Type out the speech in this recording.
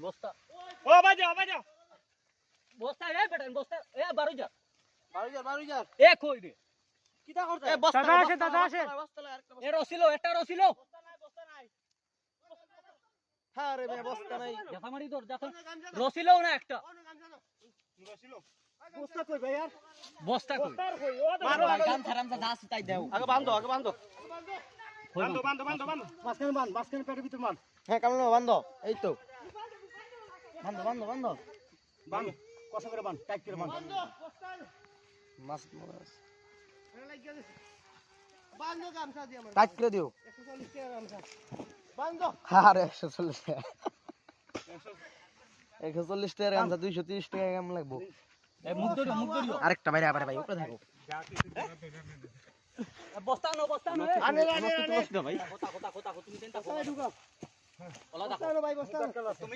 বস্তা ও বাজা বস্তা রে বেটা বস্তা এ 12000 এ কই রে কিটা করতে এ বস্তা দাদা আসে এ রসিল একটা রসিল হ্যাঁ রে ভাই বস্তা নাই জাফা মারি দর জাফা রসিলও না একটা বস্তা কই ভাই আর বস্তা কই মারো গান ছাড়াম যা দাস তাই দাও আগে বাঁধো বান্ধো মাঝখানে পেটের ভিতর বাঁধ হ্যাঁ কামলো বান্ধ এই তো বান্ধ কষ্ট করে বাঁধ টাইট করে বাঁধ মাছ টাইট করে দিও আরে 140 টাকা 140 টাকার গামছা 230 টাকা কেমন লাগবো এ মুখ ধরিও আরেকটা বাইরে আবার ভাই উপরে থাকো বস্তা নো আনে ভাই কথা তুমি চিন্তা করো ওলা দেখো ভাই বস্তা